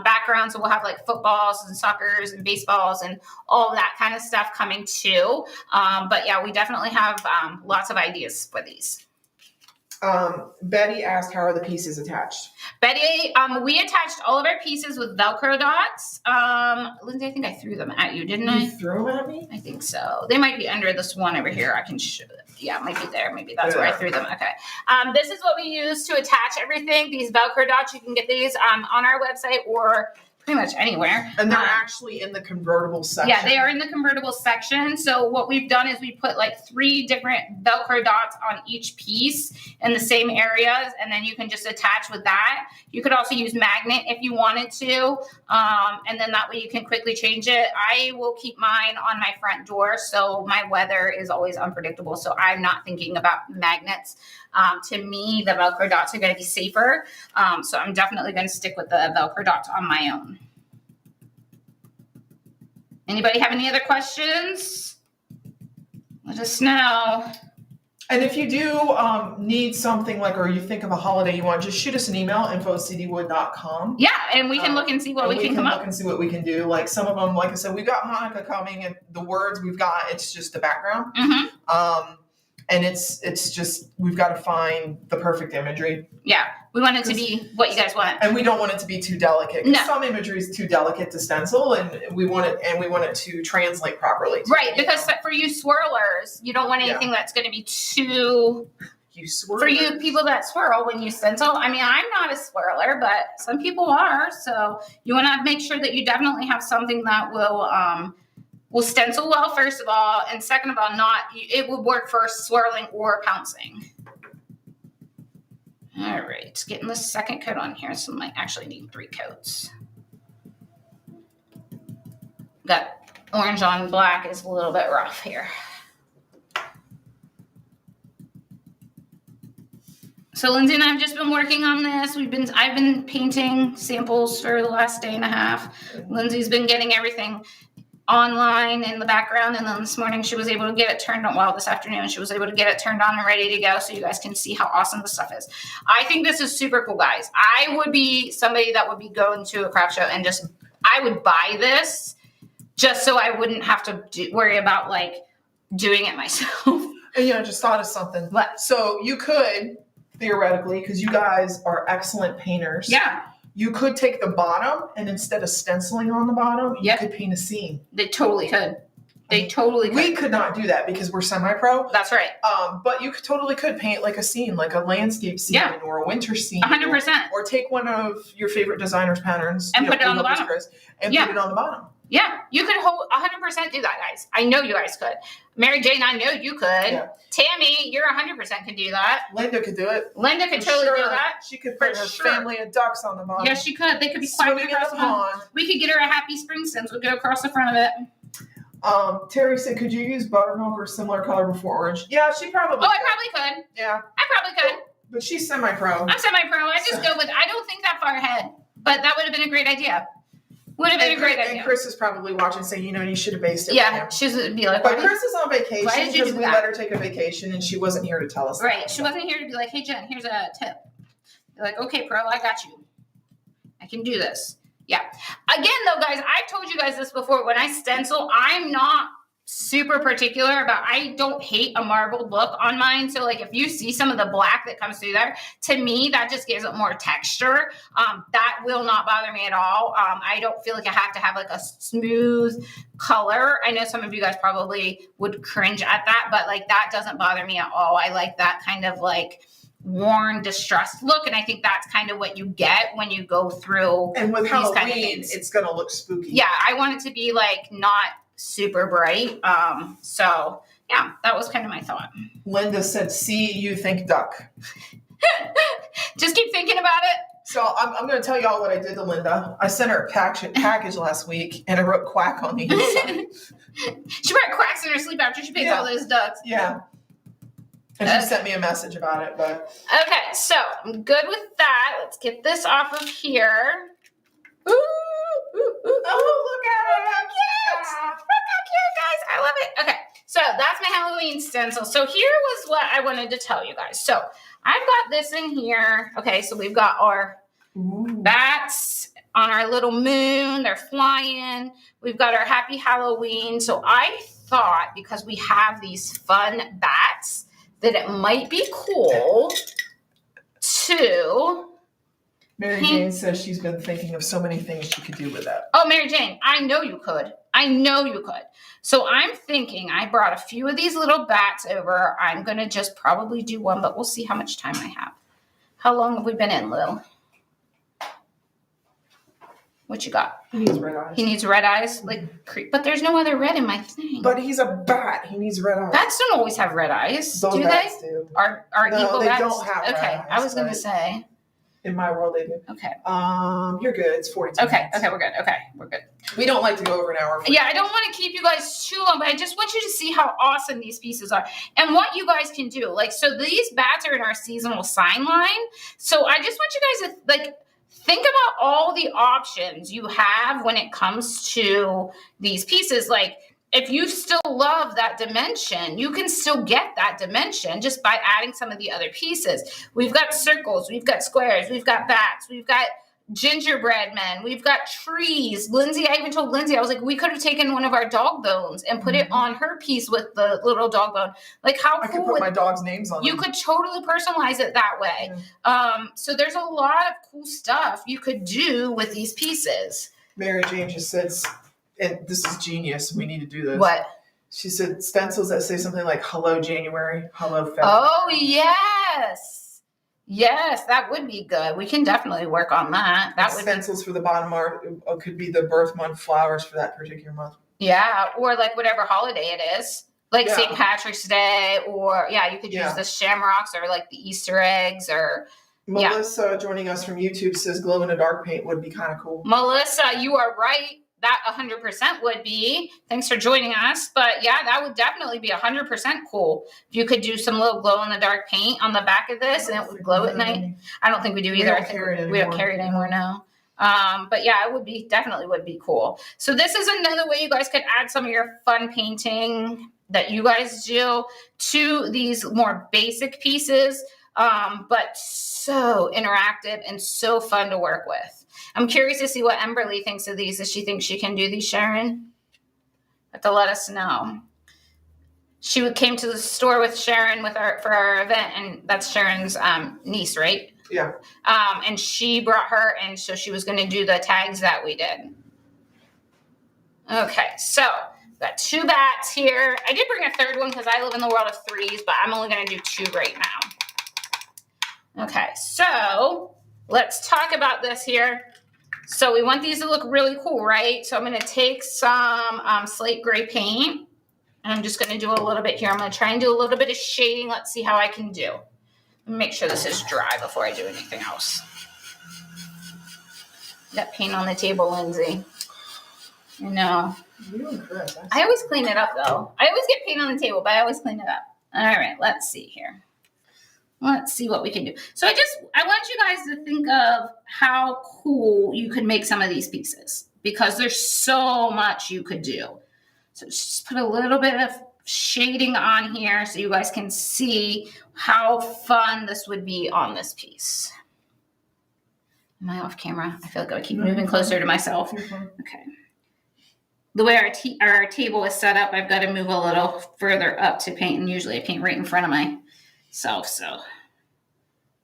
background, so we'll have like footballs and soccers and baseballs and all that kind of stuff coming too. But yeah, we definitely have lots of ideas for these. Betty asked, how are the pieces attached? Betty, we attached all of our pieces with Velcro dots. Lindsey, I think I threw them at you, didn't I? You threw them at me? I think so. They might be under this one over here. I can show them. Yeah, it might be there. Maybe that's where I threw them. Okay. This is what we use to attach everything. These Velcro dots, you can get these on our website or pretty much anywhere. And they're actually in the convertible section. Yeah, they are in the convertible section. So what we've done is we put like 3 different Velcro dots on each piece in the same areas, and then you can just attach with that. You could also use magnet if you wanted to, and then that way you can quickly change it. I will keep mine on my front door, so my weather is always unpredictable, so I'm not thinking about magnets. To me, the Velcro dots are going to be safer, so I'm definitely going to stick with the Velcro dots on my own. Anybody have any other questions? Let us know. And if you do need something like, or you think of a holiday you want, just shoot us an email, info@cdwood.com. Yeah, and we can look and see what we can come up. Look and see what we can do. Like some of them, like I said, we've got Hanukkah coming, and the words we've got, it's just the background. Mm-hmm. And it's just, we've got to find the perfect imagery. Yeah, we want it to be what you guys want. And we don't want it to be too delicate. No. Some imagery is too delicate to stencil, and we want it to translate properly. Right, because for you swirlers, you don't want anything that's going to be too... For you people that swirl when you stencil, I mean, I'm not a swirler, but some people are. So you want to make sure that you definitely have something that will stencil well, first of all, and second of all, it would work for swirling or pouncing. All right, getting the second coat on here, so I might actually need 3 coats. Got orange on black is a little bit rough here. So Lindsey and I have just been working on this. I've been painting samples for the last day and a half. Lindsey's been getting everything online in the background, and then this morning she was able to get it turned on. Well, this afternoon she was able to get it turned on and ready to go, so you guys can see how awesome the stuff is. I think this is super cool, guys. I would be somebody that would be going to a craft show and I would buy this just so I wouldn't have to worry about like doing it myself. And I just thought of something. What? So you could theoretically, because you guys are excellent painters. Yeah. You could take the bottom, and instead of stenciling on the bottom, you could paint a scene. They totally could. We could not do that because we're semi-pro. That's right. But you totally could paint like a scene, like a landscape scene or a winter scene. 100%. Or take one of your favorite designers' patterns. And put it on the bottom. And put it on the bottom. Yeah, you could 100% do that, guys. I know you guys could. Mary Jane, I know you could. Yeah. Tammy, you're 100% could do that. Linda could do it. Linda could totally do that. She could put her family of ducks on the bottom. Yes, she could. They could be climbing across the pond. We could get her a happy spring stencil. We'll go across the front of it. Terry said, could you use buttermilk or similar color before orange? Yeah, she probably could. I probably could. Yeah. I probably could. But she's semi-pro. I'm semi-pro. I just go with, I don't think that far ahead. But that would have been a great idea. Would have been a great idea. And Chris is probably watching saying, you should have based it. Yeah, she's be like, but Chris is on vacation because we let her take a vacation and she wasn't here to tell us. Right. She wasn't here to be like, hey, Jen, here's a tip. You're like, okay, pro, I got you. I can do this. Yeah. Again, though, guys, I've told you guys this before. When I stencil, I'm not super particular about, I don't hate a marbled look on mine. So like if you see some of the black that comes through there, to me, that just gives it more texture. That will not bother me at all. I don't feel like I have to have like a smooth color. I know some of you guys probably would cringe at that, but like that doesn't bother me at all. I like that kind of like worn, distressed look, and I think that's kind of what you get when you go through. And with these Halloween, kind of things. It's gonna look spooky. Yeah, I want it to be like not super bright. So yeah, that was kind of my thought. Linda said, "See, you think duck." Just keep thinking about it. So I'm going to tell y'all what I did to Linda. I sent her a package last week, and I wrote quack on the inside. She probably quacks in her sleep after she picked all those ducks. Yeah. And she sent me a message about it, but. Okay, so I'm good with that. Let's get this off of here. Ooh, ooh, ooh, oh, look at it. Look how cute. Look how cute, guys. I love it. Okay, so that's my Halloween stencil. So here was what I wanted to tell you guys. So I've got this in here. Okay, so we've got our bats on our little moon. They're flying. We've got our happy Halloween. So I thought, because we have these fun bats, that it might be cool to... Mary Jane says she's been thinking of so many things she could do with that. Oh, Mary Jane, I know you could. I know you could. So I'm thinking, I brought a few of these little bats over. I'm going to just probably do one, but we'll see how much time I have. How long have we been in, Lil? What you got? He needs red eyes. He needs red eyes? But there's no other red in my thing. But he's a bat. He needs red eyes. Bats don't always have red eyes, Those do bats they? do. Are no, eagle they bats? don't have red okay, eyes, I was going to say. In my world, they do. Okay. You're good. It's 42 minutes. Okay, we're good. Okay, we're good. We don't like to go over an hour. Yeah, I don't want to keep you guys too long, but I just want you to see how awesome these pieces are and what you guys can do. Like, so these bats are in our seasonal sign line. So I just want you guys to, like, think about all the options you have when it comes to these pieces. Like, if you still love that dimension, you can still get that dimension just by adding some of the other pieces. We've got circles, we've got squares, we've got bats, we've got gingerbread men, we've got trees. Lindsay, I even told Lindsay, I was like, we could have taken one of our dog bones and put it on her piece with the little dog bone. Like, how cool. I could put my dog's names on You them. could totally personalize it that way. Yeah. So there's a lot of cool stuff you could do with these pieces. Mary Jane just says, and this is genius, we need to do this. What? She said stencils that say something like hello January, hello February. Oh, yes. Yes, that would be good. We can definitely work on that. That would stencils for the bottom could be the birth month flowers for that particular month. Yeah, or like whatever holiday it is. Like St. Patrick's Day, or you could use the shamrocks or like the Easter eggs or Melissa joining us from YouTube says glow in the dark paint would be kind of cool. Melissa, you are right. That 100% would be. Thanks for joining us. But yeah, that would definitely be 100% cool. If you could do some little glow in the dark paint on the back of this and it would glow at night. I don't think we do either. We don't carry it anymore now. But yeah, it would be definitely would be cool. So this is another way you guys could add some of your fun painting that you guys do to these more basic pieces. But so interactive and so fun to work with. I'm curious to see what Emberly thinks of these. Does she think she can do these, Sharon? Have to let us know. She came to the store with Sharon for our event, and that's Sharon's niece, right? Yeah. And she brought her, and so she was going to do the tags that we did. Okay, so got two bats here. I did bring a third one because I live in the world of threes, but I'm only going to do two right now. Okay, so let's talk about this here. So we want these to look really cool, right? So I'm going to take some slate gray paint, and I'm just going to do a little bit here. I'm going to try and do a little bit of shading. Let's see how I can do. Let me make sure this is dry before I do anything else. Got paint on the table, Lindsay. I know. I always clean it up, though. I always get paint on the table, but I always clean it up. All right, let's see here. Let's see what we can do. So I want you guys to think of how cool you could make some of these pieces, because there's so much you could do. So just put a little bit of shading on here so you guys can see how fun this would be on this piece. Am I off camera? I feel like I keep moving closer to myself. Okay. The way our table is set up, I've got to move a little further up to paint, and usually I paint right in front of myself, so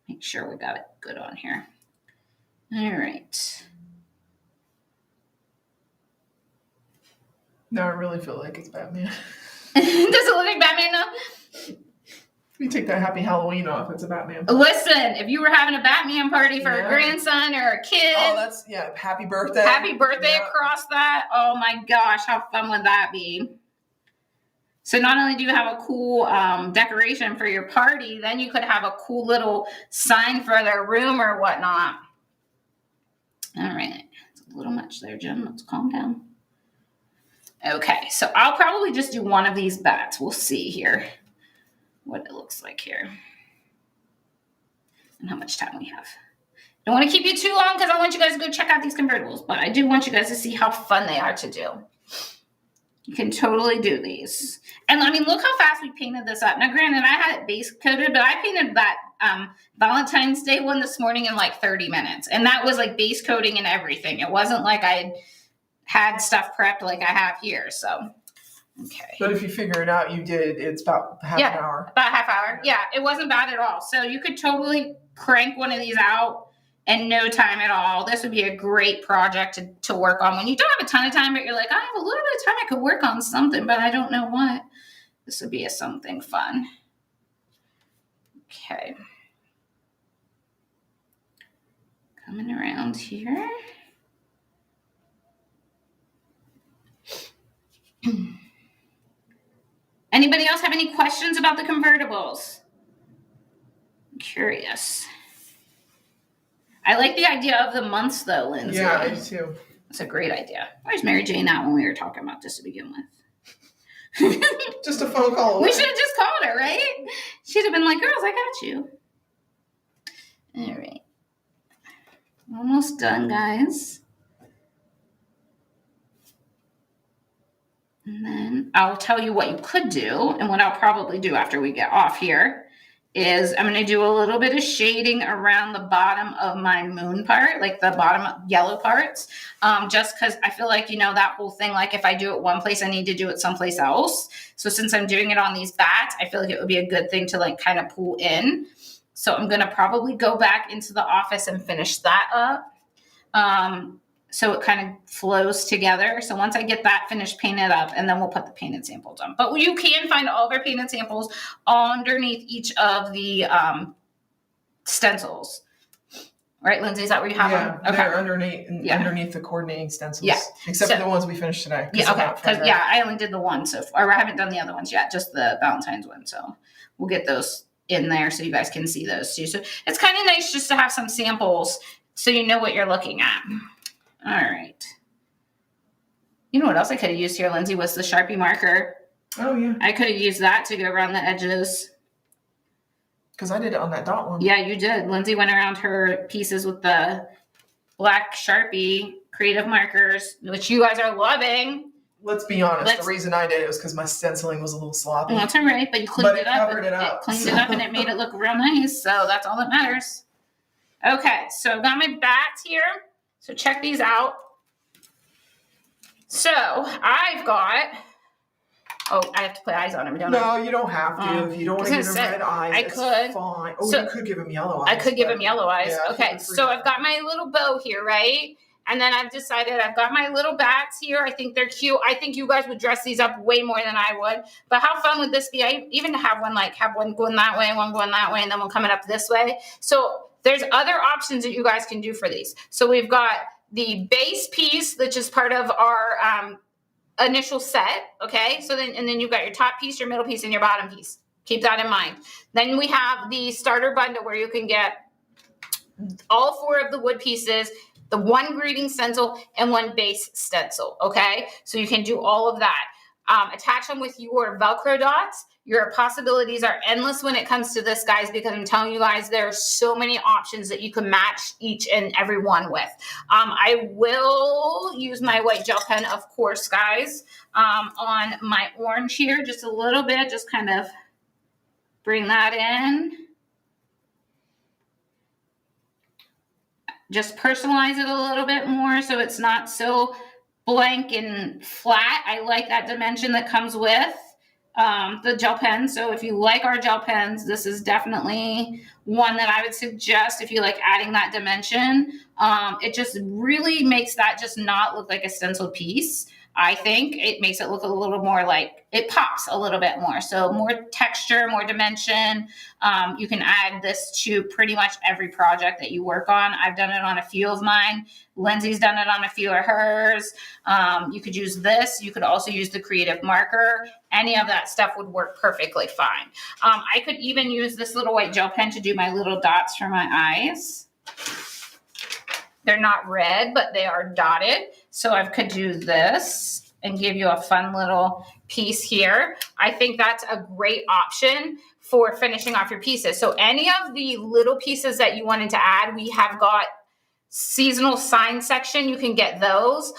make sure we got it good on here. All right. Now I really feel like it's Batman. Does it look like Batman now? You take that Happy Halloween off, it's a Batman. Listen, if you were having a Batman party for a grandson or a kid. Oh, that's, happy birthday. Happy birthday across that. Oh my gosh, how fun would that be? So not only do you have a cool decoration for your party, then you could have a cool little sign for their room or whatnot. All right, it's a little much there, Jen. Let's calm down. Okay, so I'll probably just do one of these bats. We'll see here what it looks like here and how much time we have. Don't want to keep you too long because I want you guys to go check out these convertibles, but I do want you guys to see how fun they are to do. You can totally do these. And I mean, look how fast we painted this up. Now, granted, I had it base coated, but I painted that Valentine's Day one this morning in like 30 minutes. And that was like base coating and everything. It wasn't like I had stuff prepped like I have here. So, okay. But if you figure it out, it's about half an hour. About a half hour. Yeah, it wasn't bad at all. So you could totally crank one of these out in no time at all. This would be a great project to work on when you don't have a ton of time, but you're like, I have a little bit of time. I could work on something, but I don't know what. This would be something fun. Okay. Coming around here. Anybody else have any questions about the convertibles? I'm curious. I like the idea of the months, though, Lindsay. Yeah, I do too. That's a great idea. Where's Mary Jane at when we were talking about this to begin with? Just a phone call away. We should have just called her, right? She'd have been like, girls, I got you. All right. Almost done, guys. And then I'll tell you what you could do, and what I'll probably do after we get off here is I'm going to do a little bit of shading around the bottom of my moon part, like the bottom yellow parts, just because I feel like, that whole thing, like if I do it one place, I need to do it someplace else. So since I'm doing it on these bats, I feel like it would be a good thing to like kind of pull in. So I'm going to probably go back into the office and finish that up. So it kind of flows together. So once I get that finished, painted up, and then we'll put the painted samples on. But you can find all of our painted samples underneath each of the stencils. Right, Lindsay, is that where you have them? Okay. They're underneath the coordinating stencils. Yeah. Except for the ones we finished today. Yeah, okay. Because, I only did the one so far. Or I haven't done the other ones yet, just the Valentine's one. So we'll get those in there so you guys can see those too. So it's kind of nice just to have some samples so you know what you're looking at. All right. You know what else I could have used here, Lindsay, was the Sharpie marker. Oh, yeah. I could have used that to go around the edges. Because I did it on that dot one. Yeah, you did. Lindsay went around her pieces with the black Sharpie creative markers, which you guys are loving. Let's be honest. The reason I did it was because my stenciling was a little sloppy. Well, that's all right, but you cleaned it up. Covered it up. It cleaned it up and it made it look real nice. So that's all that matters. Okay, so I've got my bats here. So check these out. So I've got, I have to put eyes on him, don't I? No, you don't have to. If you don't want to give him red eyes, I could. Fine. Oh, so, you could give him yellow eyes. I could give him yellow eyes. Yeah, okay, so I've got my little bow here, right? And then I've decided I've got my little bats here. I think they're cute. I think you guys would dress these up way more than I would. But how fun would this be? Even to have one going that way, one going that way, and then one coming up this way. So there's other options that you guys can do for these. So we've got the base piece, which is part of our initial set, okay? So then you've got your top piece, your middle piece, and your bottom piece. Keep that in mind. Then we have the starter bundle where you can get all 4 of the wood pieces, the one greeting stencil, and one base stencil, okay? So you can do all of that. attach them with your Velcro dots. Your possibilities are endless when it comes to this, guys, because I'm telling you guys, there are so many options that you can match each and every one with. I will use my white gel pen, of course, guys, on my orange here, just a little bit, just kind of bring that in. Just personalize it a little bit more so it's not so blank and flat. I like that dimension that comes with the gel pen. So if you like our gel pens, this is definitely one that I would suggest if you like adding that dimension. It just really makes that just not look like a stenciled piece. I think it makes it look a little more like it pops a little bit more. So more texture, more dimension. You can add this to pretty much every project that you work on. I've done it on a few of mine. Lindsay's done it on a few of hers. You could use this. You could also use the creative marker. Any of that stuff would work perfectly fine. I could even use this little white gel pen to do my little dots for my eyes. They're not red, but they are dotted. So I could do this and give you a fun little piece here. I think that's a great option for finishing off your pieces. So any of the little pieces that you wanted to add, we have got seasonal sign section. You can get those.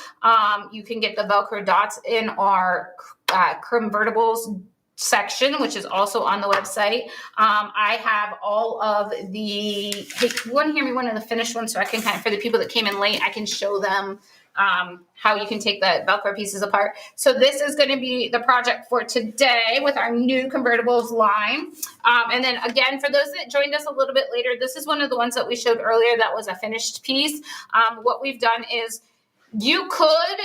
You can get the Velcro dots in our Convertibles section, which is also on the website. I have all of the, hey, you want to hear me one of the finished ones so I can kind of, for the people that came in late, I can show them how you can take the Velcro pieces apart. So this is going to be the project for today with our new Convertibles line. And then again, for those that joined us a little bit later, this is one of the ones that we showed earlier that was a finished piece. What we've done is you could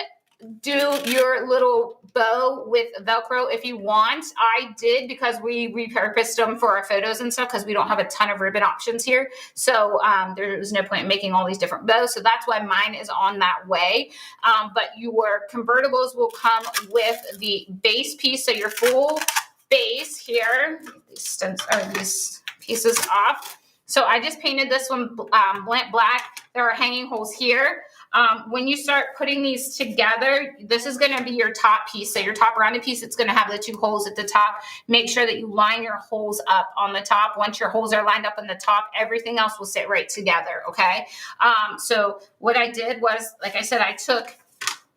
do your little bow with Velcro if you want. I did because we repurposed them for our photos and stuff because we don't have a ton of ribbon options here. So there was no point in making all these different bows. So that's why mine is on that way. But your Convertibles will come with the base piece. So your full base here, these pieces off. So I just painted this one black. There are hanging holes here. When you start putting these together, this is going to be your top piece. So your top rounded piece, it's going to have the 2 holes at the top. Make sure that you line your holes up on the top. Once your holes are lined up on the top, everything else will sit right together. Okay. So what I did was, like I said, I took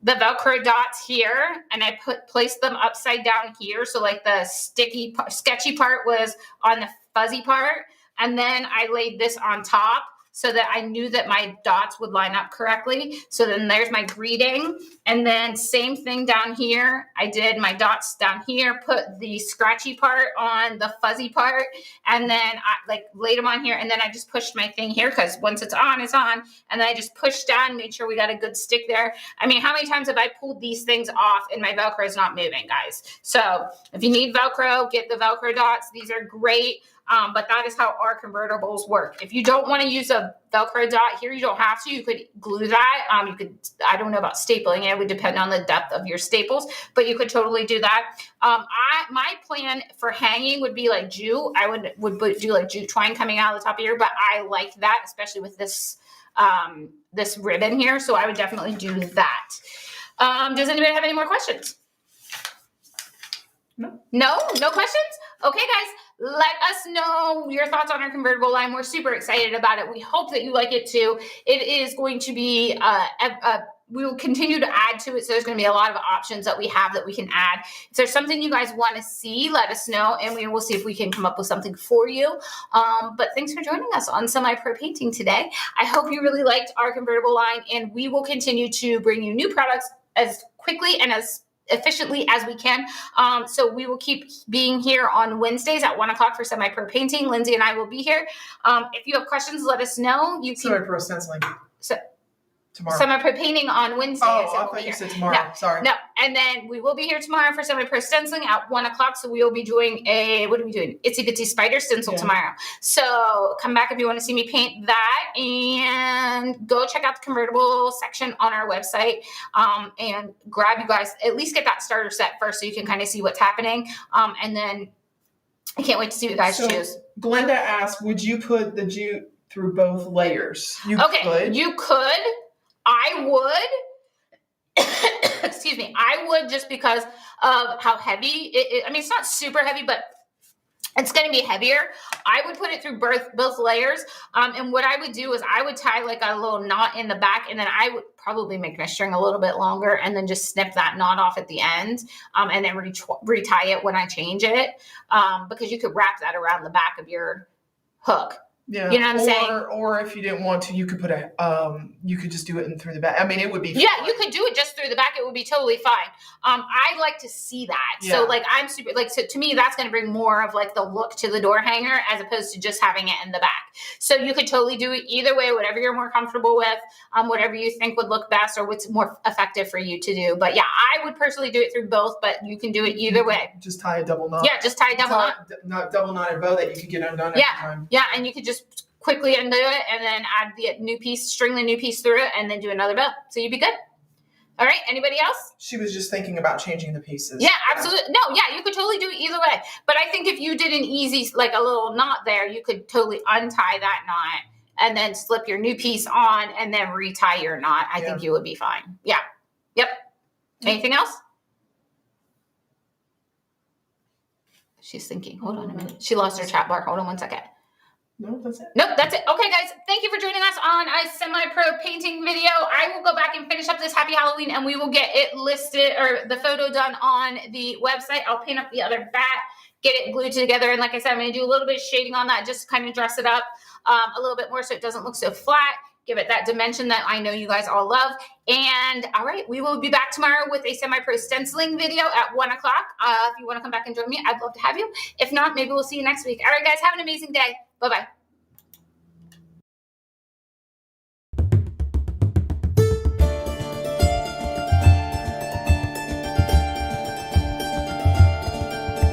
the Velcro dots here and I placed them upside down here. So like the sketchy part was on the fuzzy part. And then I laid this on top so that I knew that my dots would line up correctly. So then there's my greeting. And then same thing down here. I did my dots down here, put the scratchy part on the fuzzy part, and then I laid them on here. And then I just pushed my thing here because once it's on, it's on. And then I just pushed down, made sure we got a good stick there. I mean, how many times have I pulled these things off and my Velcro is not moving, guys? So if you need Velcro, get the Velcro dots. These are great. But that is how our Convertibles work. If you don't want to use a Velcro dot here, you don't have to. You could glue that. You could, I don't know about stapling it. It would depend on the depth of your staples, but you could totally do that. My plan for hanging would be like jute. I would do like jute twine coming out of the top of here, but I like that, especially with this, this ribbon here. So I would definitely do that. Does anybody have any more questions? No questions? Okay, guys. Let us know your thoughts on our convertible line. We're super excited about it. We hope that you like it too. It is going to be, we will continue to add to it. So there's going to be a lot of options that we have that we can add. If there's something you guys want to see, let us know and we will see if we can come up with something for you. But thanks for joining us on Semi-Pro Painting today. I hope you really liked our convertible line and we will continue to bring you new products as quickly and as efficiently as we can. So we will keep being here on Wednesdays at 1:00 for Semi-Pro Painting. Lindsay and I will be here. If you have questions, let us know. You can Semi-Pro stenciling. Tomorrow. Semi-Pro Painting on Wednesday. Oh, I thought you said tomorrow. No, sorry. No, and then we will be here tomorrow for Semi-Pro Stenciling at 1:00. So we will be doing what are we doing? Itsy Bitsy Spider Stencil tomorrow. So come back if you want to see me paint that, and go check out the convertible section on our website, and grab you guys, at least get that starter set first so you can kind of see what's happening. And then I can't wait to see what you guys choose. Glenda asked, would you put the jute through both layers? You could. I would. excuse me, I would, just because of how heavy it, I mean, it's not super heavy, but it's going to be heavier. I would put it through both layers. And what I would do is I would tie like a little knot in the back, and then I would probably make my string a little bit longer and then just snip that knot off at the end, and then retie it when I change it, because you could wrap that around the back of your hook. Yeah. You know what I'm saying? Or if you didn't want to, you could put you could just do it in through the back. I mean, it would be fine. Yeah, you could do it just through the back. It would be totally fine. I like to see that. Yeah. So like I'm super, like, so to me, that's going to bring more of like the look to the door hanger as opposed to just having it in the back. So you could totally do it either way, whatever you're more comfortable with, whatever you think would look best or what's more effective for you to do. But yeah, I would personally do it through both, but you can do it either way. Just tie a double knot. Yeah, just tie a double knot. Not double knotted bow that you could get undone every time. Yeah, and you could just quickly undo it and then add the new piece, string the new piece through it, and then do another bow. So you'd be good. All right, anybody else? She was just thinking about changing the pieces. Yeah, absolutely. No, yeah, you could totally do it either way. But I think if you did an easy, like a little knot there, you could totally untie that knot and then slip your new piece on and then retie your knot. I think you would be fine. Yeah. Yep. Anything else? She's thinking. Hold on a minute. She lost her chat bar. Hold on one second. No, that's it. Nope, that's it. Okay, guys, thank you for joining us on a semi-pro painting video. I will go back and finish up this Happy Halloween, and we will get it listed, or the photo done on the website. I'll paint up the other back, get it glued together, and like I said, I'm going to do a little bit of shading on that just to kind of dress it up a little bit more so it doesn't look so flat. Give it that dimension that I know you guys all love. And all right, we will be back tomorrow with a semi-pro stenciling video at 1 o'clock. If you want to come back and join me, I'd love to have you. If not, maybe we'll see you next week. All right, guys, have an amazing day. Bye-bye.